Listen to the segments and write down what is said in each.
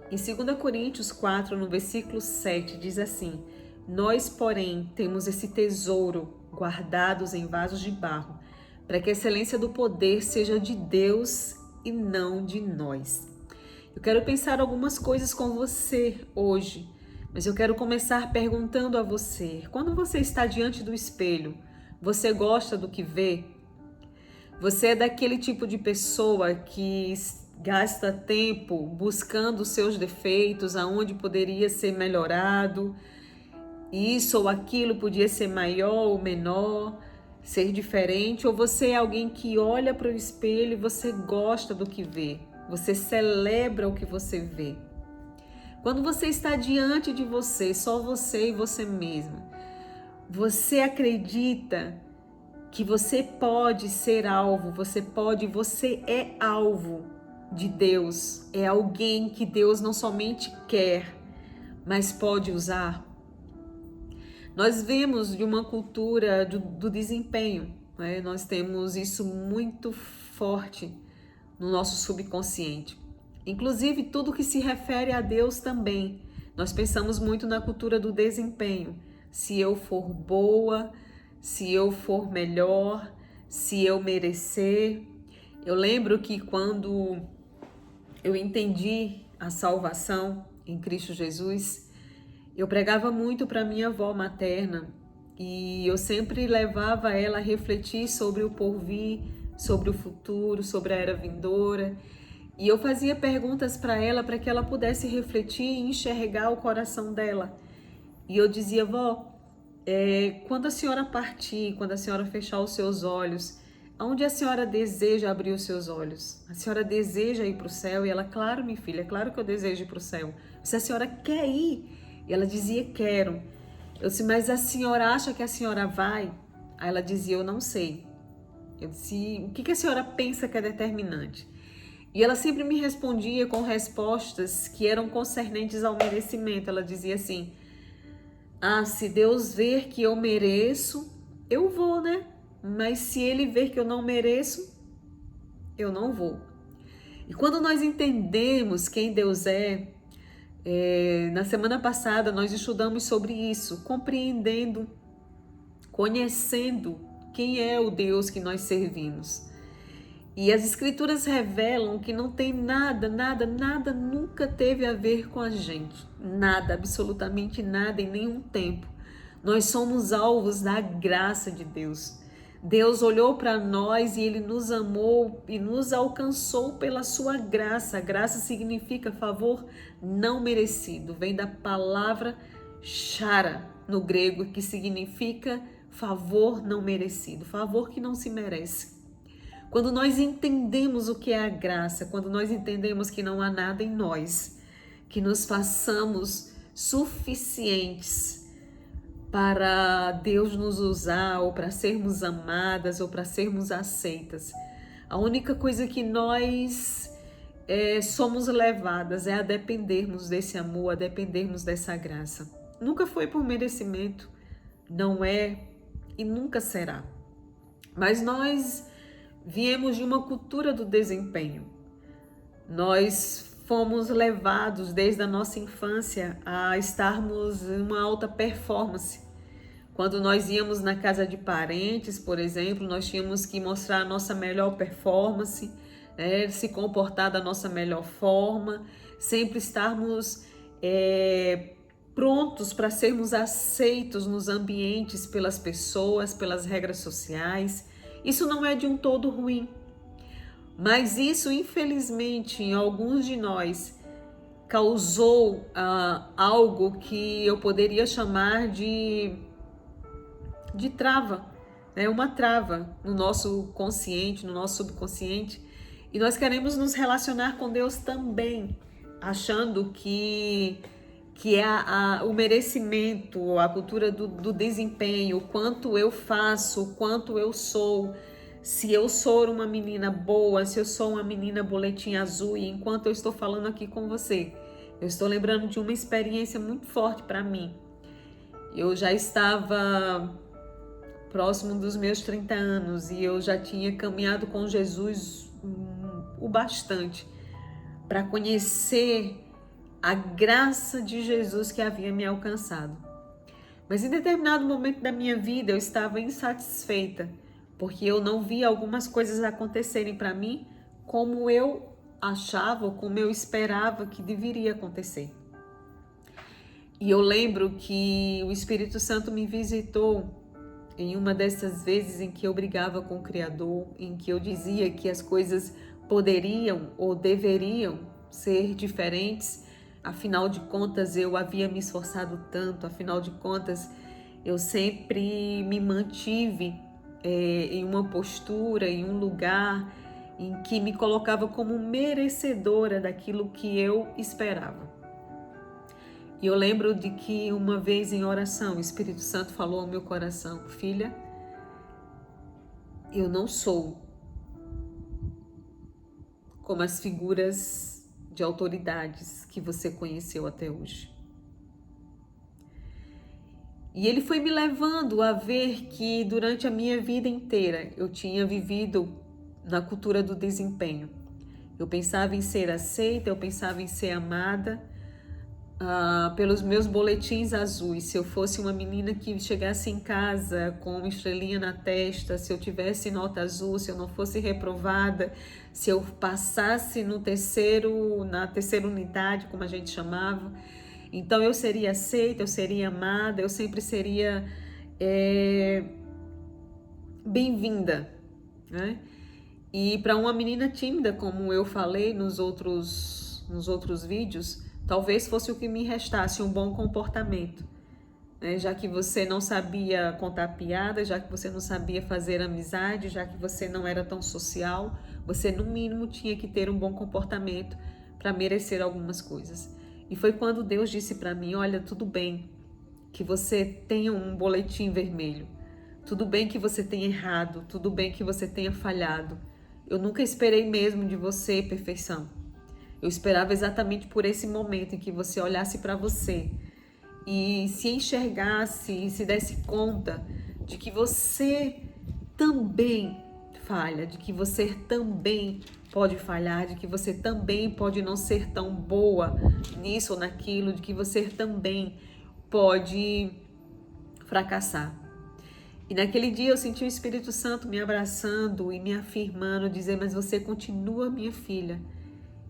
Em 2 Coríntios 4, no versículo 7, diz assim: Nós, porém, temos esse tesouro guardados em vasos de barro, para que a excelência do poder seja de Deus e não de nós. Eu quero pensar algumas coisas com você hoje, mas eu quero começar perguntando a você: quando você está diante do espelho, você gosta do que vê? Você é daquele tipo de pessoa que gasta tempo buscando os seus defeitos, aonde poderia ser melhorado, isso ou aquilo podia ser maior ou menor, ser diferente? Ou você é alguém que olha para o espelho e você gosta do que vê, você celebra o que você vê? Quando você está diante de você, só você e você mesma, você acredita que você pode ser alvo, você é alvo de Deus, é alguém que Deus não somente quer, mas pode usar? Nós vemos de uma cultura do desempenho, né? Nós temos isso muito forte no nosso subconsciente. Inclusive, tudo que se refere a Deus também. Nós pensamos muito na cultura do desempenho. Se eu for boa, se eu for melhor, se eu merecer. Eu lembro que quando eu entendi a salvação em Cristo Jesus, eu pregava muito para minha avó materna e eu sempre levava ela a refletir sobre o porvir, sobre o futuro, sobre a era vindoura. E eu fazia perguntas para ela para que ela pudesse refletir e enxergar o coração dela. E eu dizia: vó, quando a senhora partir, quando a senhora fechar os seus olhos, aonde a senhora deseja abrir os seus olhos? A senhora deseja ir para o céu? E ela: claro, minha filha, claro que eu desejo ir para o céu. Se a senhora quer ir? E ela dizia: quero. Eu disse: mas a senhora acha que a senhora vai? Aí ela dizia: eu não sei. Eu disse: o que a senhora pensa que é determinante? E ela sempre me respondia com respostas que eram concernentes ao merecimento. Ela dizia assim: ah, se Deus ver que eu mereço, eu vou, né? Mas se Ele ver que eu não mereço, eu não vou. E quando nós entendemos quem Deus na semana passada nós estudamos sobre isso, compreendendo, conhecendo quem é o Deus que nós servimos. E as escrituras revelam que não tem nada nunca teve a ver com a gente. Nada, absolutamente nada, em nenhum tempo. Nós somos alvos da graça de Deus. Deus olhou para nós e Ele nos amou e nos alcançou pela sua graça. Graça significa favor não merecido. Vem da palavra chara no grego, que significa favor não merecido, favor que não se merece. Quando nós entendemos o que é a graça, quando nós entendemos que não há nada em nós que nos façamos suficientes para Deus nos usar, ou para sermos amadas, ou para sermos aceitas. A única coisa que nós somos levadas é a dependermos desse amor, a dependermos dessa graça. Nunca foi por merecimento, não é e nunca será. Mas nós viemos de uma cultura do desempenho. Nós fomos levados desde a nossa infância a estarmos em uma alta performance. Quando nós íamos na casa de parentes, por exemplo, nós tínhamos que mostrar a nossa melhor performance, se comportar da nossa melhor forma, sempre estarmos prontos para sermos aceitos nos ambientes pelas pessoas, pelas regras sociais. Isso não é de um todo ruim, mas isso, infelizmente, em alguns de nós, causou algo que eu poderia chamar de trava, né? Uma trava no nosso consciente, no nosso subconsciente, e nós queremos nos relacionar com Deus também, achando que é o merecimento, a cultura do desempenho, o quanto eu faço, o quanto eu sou, se eu sou uma menina boa, se eu sou uma menina boletim azul. E enquanto eu estou falando aqui com você, eu estou lembrando de uma experiência muito forte para mim. Eu já estava próximo dos meus 30 anos e eu já tinha caminhado com Jesus o bastante para conhecer a graça de Jesus que havia me alcançado. Mas em determinado momento da minha vida eu estava insatisfeita, porque eu não via algumas coisas acontecerem para mim como eu achava ou como eu esperava que deveria acontecer. E eu lembro que o Espírito Santo me visitou em uma dessas vezes em que eu brigava com o Criador, em que eu dizia que as coisas poderiam ou deveriam ser diferentes. Afinal de contas, eu havia me esforçado tanto, afinal de contas, eu sempre me mantive em uma postura, em um lugar em que me colocava como merecedora daquilo que eu esperava. E eu lembro de que uma vez em oração, o Espírito Santo falou ao meu coração: filha, eu não sou como as figuras de autoridades que você conheceu até hoje. E ele foi me levando a ver que durante a minha vida inteira eu tinha vivido na cultura do desempenho. Eu pensava em ser aceita, eu pensava em ser amada pelos meus boletins azuis. Se eu fosse uma menina que chegasse em casa com uma estrelinha na testa, se eu tivesse nota azul, se eu não fosse reprovada, se eu passasse na terceira unidade, como a gente chamava, então eu seria aceita, eu seria amada, eu sempre seria bem-vinda, né? E para uma menina tímida, como eu falei nos outros vídeos, talvez fosse o que me restasse, um bom comportamento, né? Já que você não sabia contar piada, já que você não sabia fazer amizade, já que você não era tão social, você no mínimo tinha que ter um bom comportamento para merecer algumas coisas. E foi quando Deus disse para mim: olha, tudo bem que você tenha um boletim vermelho, tudo bem que você tenha errado, tudo bem que você tenha falhado. Eu nunca esperei mesmo de você perfeição. Eu esperava exatamente por esse momento em que você olhasse para você e se enxergasse e se desse conta de que você também falha, de que você também pode falhar, de que você também pode não ser tão boa nisso ou naquilo, de que você também pode fracassar. E naquele dia eu senti o Espírito Santo me abraçando e me afirmando, dizer: mas você continua minha filha.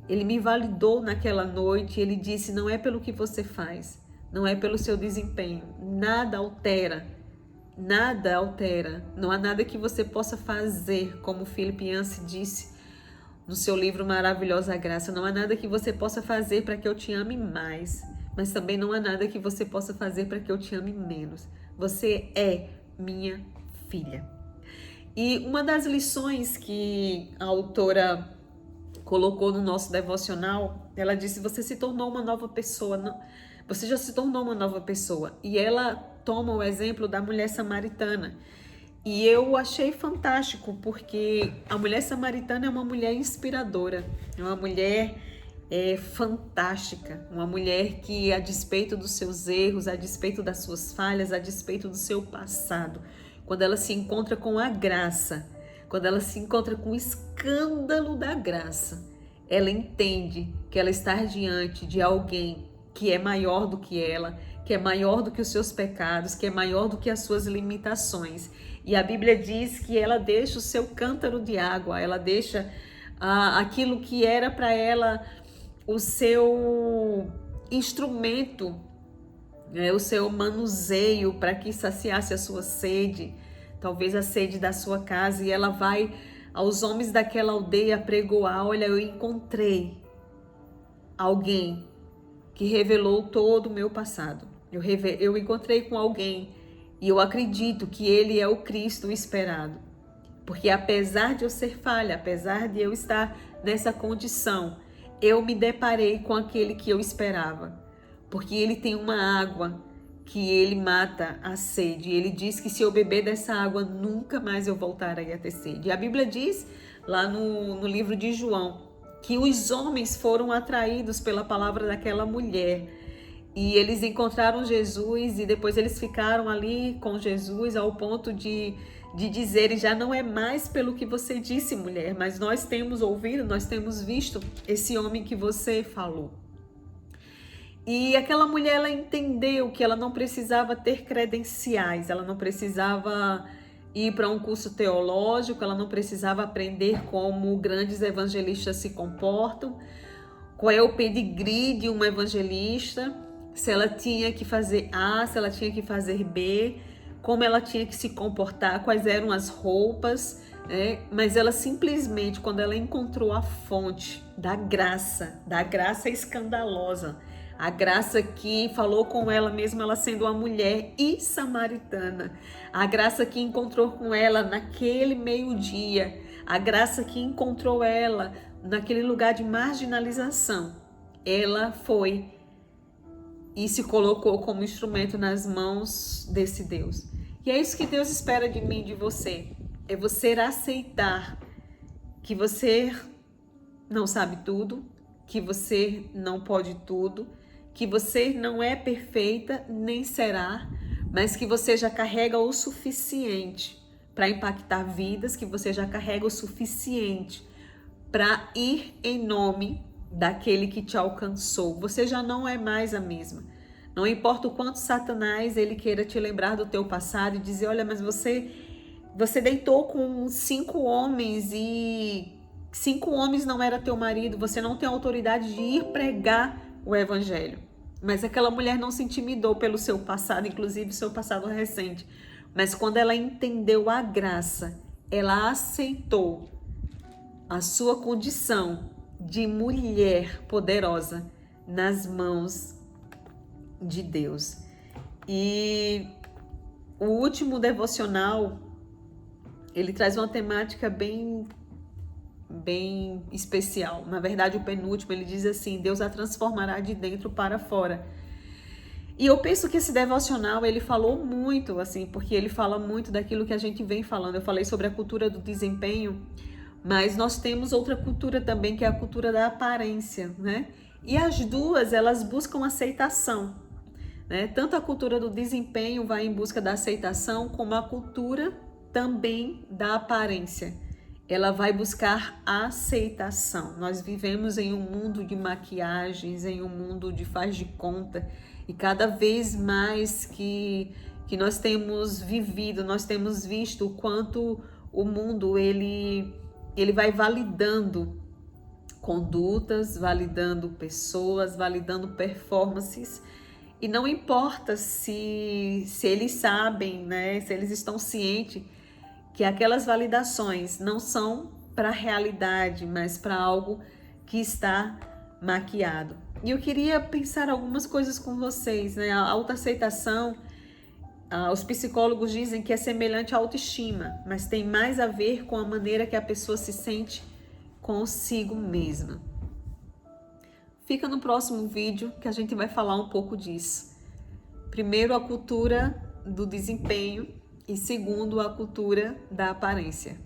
Ele me validou naquela noite, ele disse: não é pelo que você faz, não é pelo seu desempenho, nada altera, não há nada que você possa fazer, como Philip Yancey disse no seu livro Maravilhosa Graça, não há nada que você possa fazer para que eu te ame mais, mas também não há nada que você possa fazer para que eu te ame menos. Você é minha filha. E uma das lições que a autora colocou no nosso devocional, ela disse: você se tornou uma nova pessoa, não? Você já se tornou uma nova pessoa. E ela toma o exemplo da mulher samaritana. E eu achei fantástico, porque a mulher samaritana é uma mulher inspiradora, é uma mulher fantástica, uma mulher que, a despeito dos seus erros, a despeito das suas falhas, a despeito do seu passado, quando ela se encontra com a graça, quando ela se encontra com o escândalo da graça, ela entende que ela está diante de alguém que é maior do que ela, que é maior do que os seus pecados, que é maior do que as suas limitações. E a Bíblia diz que ela deixa o seu cântaro de água, ela deixa aquilo que era para ela o seu instrumento, o seu manuseio para que saciasse a sua sede, talvez a sede da sua casa, e ela vai aos homens daquela aldeia pregoar: olha, eu encontrei alguém que revelou todo o meu passado. Eu encontrei com alguém e eu acredito que ele é o Cristo esperado. Porque apesar de eu ser falha, apesar de eu estar nessa condição, eu me deparei com aquele que eu esperava. Porque ele tem uma água que ele mata a sede. Ele diz que se eu beber dessa água, nunca mais eu voltarei a ter sede. E a Bíblia diz lá no livro de João que os homens foram atraídos pela palavra daquela mulher. E eles encontraram Jesus e depois eles ficaram ali com Jesus ao ponto de dizerem: já não é mais pelo que você disse, mulher, mas nós temos ouvido, nós temos visto esse homem que você falou. E aquela mulher, ela entendeu que ela não precisava ter credenciais, ela não precisava ir para um curso teológico, ela não precisava aprender como grandes evangelistas se comportam, qual é o pedigree de um evangelista, se ela tinha que fazer A, se ela tinha que fazer B, como ela tinha que se comportar, quais eram as roupas, né? Mas ela simplesmente, quando ela encontrou a fonte da graça escandalosa, a graça que falou com ela mesmo ela sendo uma mulher e samaritana, a graça que encontrou com ela naquele meio-dia, a graça que encontrou ela naquele lugar de marginalização, ela foi e se colocou como instrumento nas mãos desse Deus. E é isso que Deus espera de mim e de você, é você aceitar que você não sabe tudo, que você não pode tudo, que você não é perfeita, nem será, mas que você já carrega o suficiente para impactar vidas, que você já carrega o suficiente para ir em nome daquele que te alcançou. Você já não é mais a mesma. Não importa o quanto Satanás ele queira te lembrar do teu passado e dizer, olha, mas você deitou com 5 homens e 5 homens não era teu marido, você não tem autoridade de ir pregar o evangelho. Mas aquela mulher não se intimidou pelo seu passado, inclusive seu passado recente. Mas quando ela entendeu a graça, ela aceitou a sua condição de mulher poderosa nas mãos de Deus. E o último devocional, ele traz uma temática bem especial. Na verdade, o penúltimo, ele diz assim, Deus a transformará de dentro para fora. E eu penso que esse devocional, ele falou muito, assim, porque ele fala muito daquilo que a gente vem falando. Eu falei sobre a cultura do desempenho, mas nós temos outra cultura também, que é a cultura da aparência, né? E as duas, elas buscam aceitação, né? Tanto a cultura do desempenho vai em busca da aceitação, como a cultura também da aparência. Ela vai buscar aceitação. Nós vivemos em um mundo de maquiagens, em um mundo de faz de conta, e cada vez mais que nós temos vivido, nós temos visto o quanto o mundo ele vai validando condutas, validando pessoas, validando performances, e não importa se eles sabem, né, se eles estão cientes que aquelas validações não são para a realidade, mas para algo que está maquiado. E eu queria pensar algumas coisas com vocês, né? A autoaceitação, os psicólogos dizem que é semelhante à autoestima, mas tem mais a ver com a maneira que a pessoa se sente consigo mesma. Fica no próximo vídeo que a gente vai falar um pouco disso. Primeiro, a cultura do desempenho, e segundo, a cultura da aparência.